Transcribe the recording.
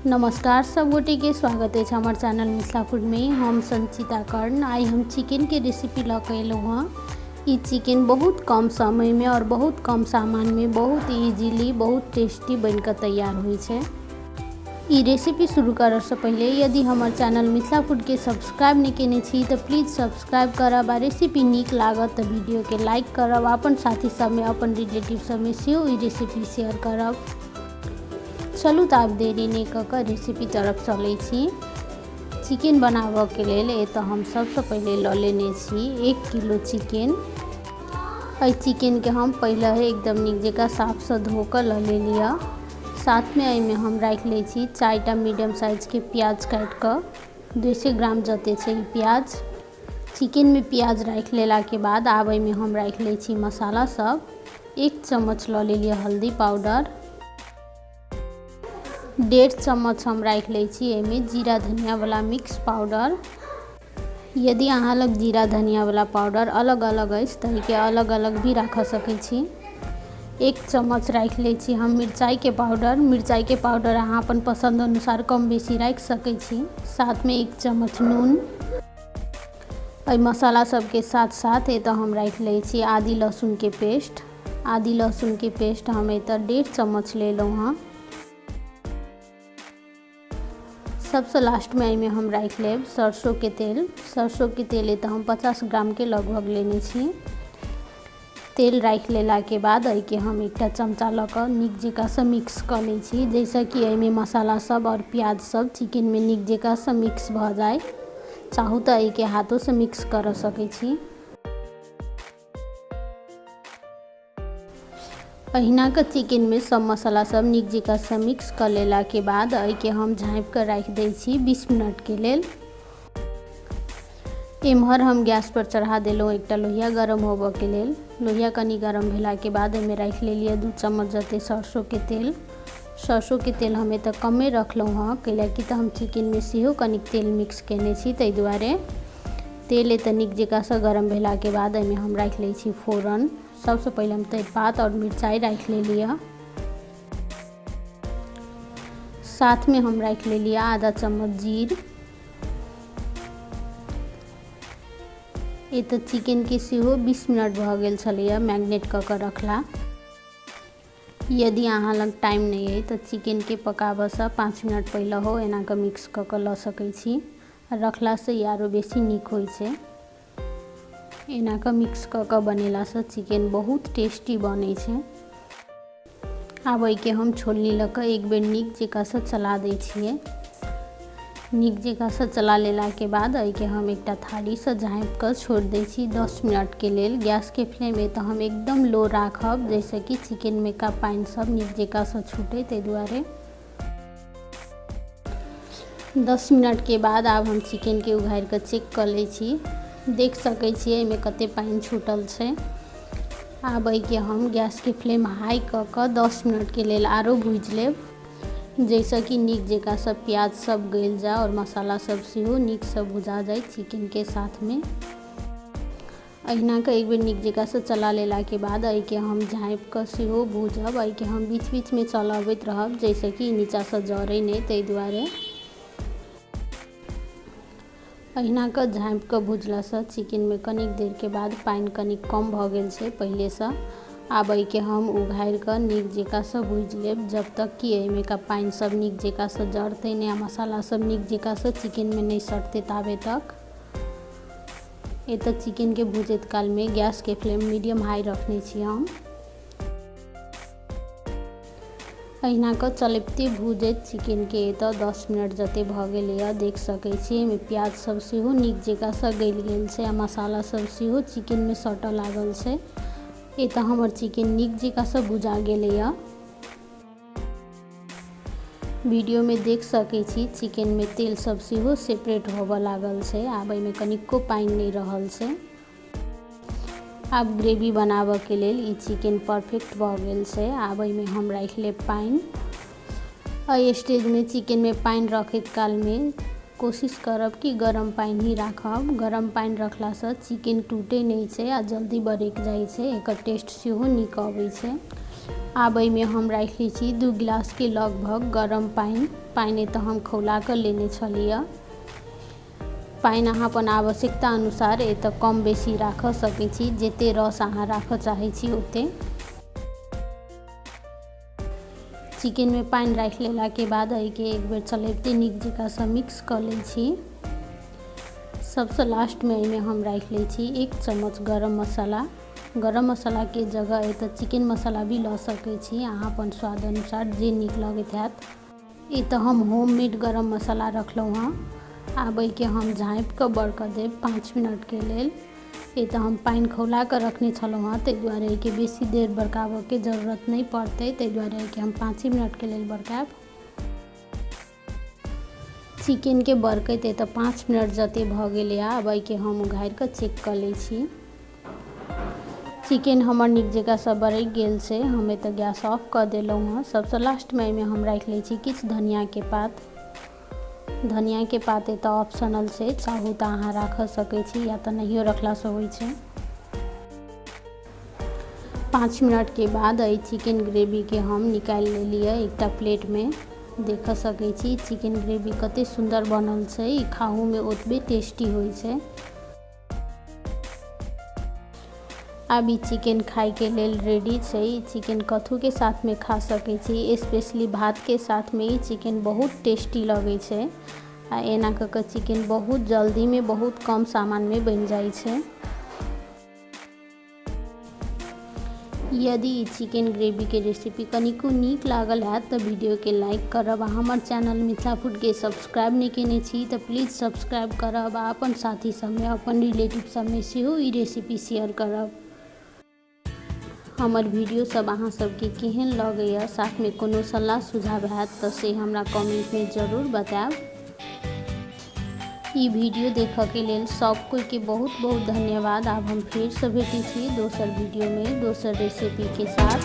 नमस्कार सब गोटे के स्वागत है हमार चैनल मिथिला फूड में। हम संचिता कर्ण आई हम चिकन के रेसिपी लग अयलहुँ हाँ। ये चिकन बहुत कम समय में और बहुत कम सामान में बहुत इजीली बहुत टेस्टी बनकर तैयार हुई है। ये रेसिपी शुरू करे से पहले यदि हमार चैनल मिथिला फूड के सब्सक्राइब नहीं केने छी तो प्लीज़ सब्सक्राइब करब। आ रेसिपी नीक लागत तो वीडियो के लाइक करब, अपन साथी सब में अपन रिलेटिव सब में सेहो ई रेसिपी शेयर करब। चलू तो आप देरी नहीं कर रेसिपी तरफ चले छी। चिकन बनाबे के लेल तो हम सबसे पहले ल लेने छी 1 किलो चिकन। एहि चिकन के हम पहले एकदम नीक जगह साफ से धोकर ल ले लिया। साथ में एहिमे हम रख ले छी 4टा मीडियम साइज के प्याज काट कर 200 ग्राम जते छै प्याज। चिकन में प्याज रख लेला के बाद आब एहिमे हम रख ले छी मसाला सब। 1 चम्मच ल ले लिया हल्दी पाउडर, 1.5 चम्मच हम रख ले छी एहिमे जीरा धनिया वाला मिक्स पाउडर। यदि अहाँ लग जीरा धनिया वाला पाउडर अलग अलग अछि तऽ के अलग अलग भी रख सकै छी। 1 चम्मच रख ले छी हम मिरचाई के पाउडर अहाँ अपन पसंद अनुसार कम बेसी रख सकै छी। साथ में 1 चम्मच नून। एहि मसाला सब के साथ साथ एतऽ हम रख ले छी आदि लहसुन के पेस्ट। आदि लहसुन के पेस्ट हम एतऽ 1.5 चम्मच ले लूँ हाँ। सबसे लास्ट में एहिमे हम रख लेब सरसों के तेल। सरसों के तेल तो हम 50 ग्राम के लगभग लेने छी। तेल रख लेला के बाद एहि के हम एक चमचा लकर नीक जकाँ से मिक्स कर ले छी, जैसे कि एहिमे मसाला सब और प्याज सब चिकन में नीक जकाँ से मिक्स भ जाए। चाहू तो एहि के हाथों से मिक्स कर सकै छी। अहिना के चिकन में सब मसाला सब नीक जकाँ से मिक्स कर लेला के बाद एहि के हम झाँप कर रख दै छी 20 मिनट के लेल। एम्हर हम गैस पर चढ़ा देलहुँ एकटा लोहिया गरम होबे के लेल। लोहिया कनी गरम भेला के बाद एहिमे रख लेलिए 2 चम्मच जते सरसों के तेल। सरसों के तेल हम एतऽ कमे रखलहुँ हाँ, कैलाकि तऽ हम चिकन में सेहो कनिक तेल मिक्स केने छी, ताहि दुआरे तेल एतऽ नीक जकाँ से गरम भेला के बाद एहिमे हम रख ले छी फोरन। सबसे पहले हम तेजपात और मिर्चाई रख ले लिया। साथ में हम रख ले लिया आधा चम्मच जीर। ये तो चिकन के सेहो 20 मिनट भ गेल छलैया मैरिनेट क के रखला। यदि अहाँ लग टाइम नहीं है तो चिकन के पकाबे से 5 मिनट पहले हो एना के मिक्स क के ल सकै छी। रखला से आरो बेसी नीक होइ छै। एना के मिक्स क के बनेला से चिकन बहुत टेस्टी बनै छै। आब एहि के हम छोलनी ल के एक बेर नीक जकाँ से चला दै छियै। नीक जकाँ से चला लेला के बाद एहि के हम एकटा थाली से झाँप कर छोड़ दै छी 10 मिनट के लेल। गैस के फ्लेम तो हम एकदम लो राखब, जैसे कि चिकन में का पानी सब नीक जकाँ से छूटे, ताहि दुआरे। 10 मिनट के बाद आब हम चिकन के उघार के चेक कर ले छी। देख सकै छियै एहिमे कते पानी छूटल छै। आब एहि के हम गैस के फ्लेम हाई क के 10 मिनट के लेल आरो भूज लेब, जैसे कि नीक जकाँ से प्याज सब गल जाए और मसाला सब सेहो नीक से भुजा जाए चिकन के साथ में। अहिना के एक बेर नीक जकाँ से चला लेला के बाद एहि के हम झाँप के सेहो भूजब। एहि के हम बीच बीच में चलाबैत रहब, जैसे कि नीचा से जड़े नहीं, ताहि दुआरे। अहिना के झाँप के भुजला से चिकन में कनिक देर के बाद पानी कनिक कम भ गेल छै पहले से। आब एहि के हम उघार के नीक जकाँ से भूज लेब, जब तक कि एहिमे का पानी सब नीक जकाँ से जड़ते नहीं, मसाला सब नीक जकाँ से चिकन में नहीं सटते ताबे तक। एतऽ चिकन के भूजत काल में गैस के फ्लेम मीडियम हाई रखने छी हम। अहिना के चलते भूजत चिकन के एतऽ 10 मिनट जते भ गेलैया। देख सकै छी एहिमे प्याज सब सेहो नीक जकाँ से गल गेल छै आ मसाला सब सेहो चिकन में सटऽ लागल छै। एतऽ हमर चिकन नीक जकाँ से भुजा गेलैया। वीडियो में देख सकै छी चिकन में तेल सब सेहो सेपरेट होबऽ लागल छै। आब एहिमे कनिको पानी नहीं रहल छै। आब ग्रेवी बनाबे के लेल ई चिकन परफेक्ट भ गेल छै। आब एहिमे हम रख लेब पानी। एहि स्टेज में चिकन में पानी रखैत काल में कोशिश करब कि गरम पानी ही राखब। गरम पानी रखला से चिकन टूटे नहीं छै आ जल्दी बरक जाइ छै, एकर टेस्ट सेहो नीक अबै छै। आब एहिमे हम राखि लै छी 2 गिलास के लगभग गरम पानि तो हम खौला कर लेने छलिए। पानि अहाँ अपन आवश्यकता अनुसार एतऽ कम बेसी राख सकै छी, जते रस अहाँ राख चाहै छी ओते। चिकन में पानि राखि लेला के बाद एहिके एक बेर चलैते नीक जकाँ मिक्स कर लै छी। सबसे लास्ट में एहिमे हम राखि लै छी 1 चम्मच गरम मसाला। गरम मसाला के जगह एतऽ चिकन मसाला भी लऽ सकै छी अहाँ अपन स्वाद अनुसार जे नीक लगैत हैत। एतऽ हम होममेड गरम मसाला रखलहुँ हँ। आब एहिके हम झाँपि कऽ बरकऽ देब 5 मिनट के लेल। एतऽ हम पानि खौला कऽ रखने छलहुँ हँ, ताहि दुआरे एहिके बेसी देर बरकाबऽ के जरूरत नहीं पड़तै, ताहि दुआरे एहिके हम 5 मिनट के लेल बरकायब। चिकन के बरकैत एतऽ 5 मिनट जते भऽ गेलै। आब एहिके हम उघारि कऽ चेक कऽ लै छी। चिकन हमर नीक जकाँ बरकि गेल छै। हम एतऽ गैस ऑफ कऽ देलहुँ हँ। सबसे लास्ट में एहिमे हम राखि लै छी किछु धनिया के पात। धनिया के पात एतऽ ऑप्शनल छै, चाहू तऽ अहाँ राख सकै छी या तऽ नहियो रखलासँ होइ छै। 5 मिनट के बाद एहि चिकन ग्रेवी के हम निकालि लेलिए एकटा प्लेट में। देख सकै छी चिकन ग्रेवी कते सुंदर बनल छै। ई खाहू में ओतबे टेस्टी होइ छै। अब ई चिकन खाए के लेल रेडी छै। ई चिकन कथू के साथ में खा सकै छी, स्पेशली भात के साथ में ई चिकन बहुत टेस्टी लगे छै। आ एना कऽ के चिकन बहुत जल्दी में बहुत कम सामान में बन जाए छै। यदि चिकन ग्रेवी के रेसिपी कनिको नीक लागल हैत तऽ वीडियो के लाइक करब। आ हमर चैनल मिथिला फूड के सब्सक्राइब नहीं केने छी तऽ प्लीज सब्सक्राइब करब। आ अपन साथी सब में अपन रिलेटिव सब में सेहो ई रेसिपी शेयर करब। हमर वीडियो सब अहाँ सबके केहन लगैया, साथ में कोनो सलाह सुझाव हैत तऽ से हमरा कमेंट में जरूर बताएब। ई वीडियो देखऽ के लेल सब कोई के बहुत बहुत धन्यवाद। आब हम फेर से भेटै छी दोसर वीडियो में दोसर रेसिपी के साथ।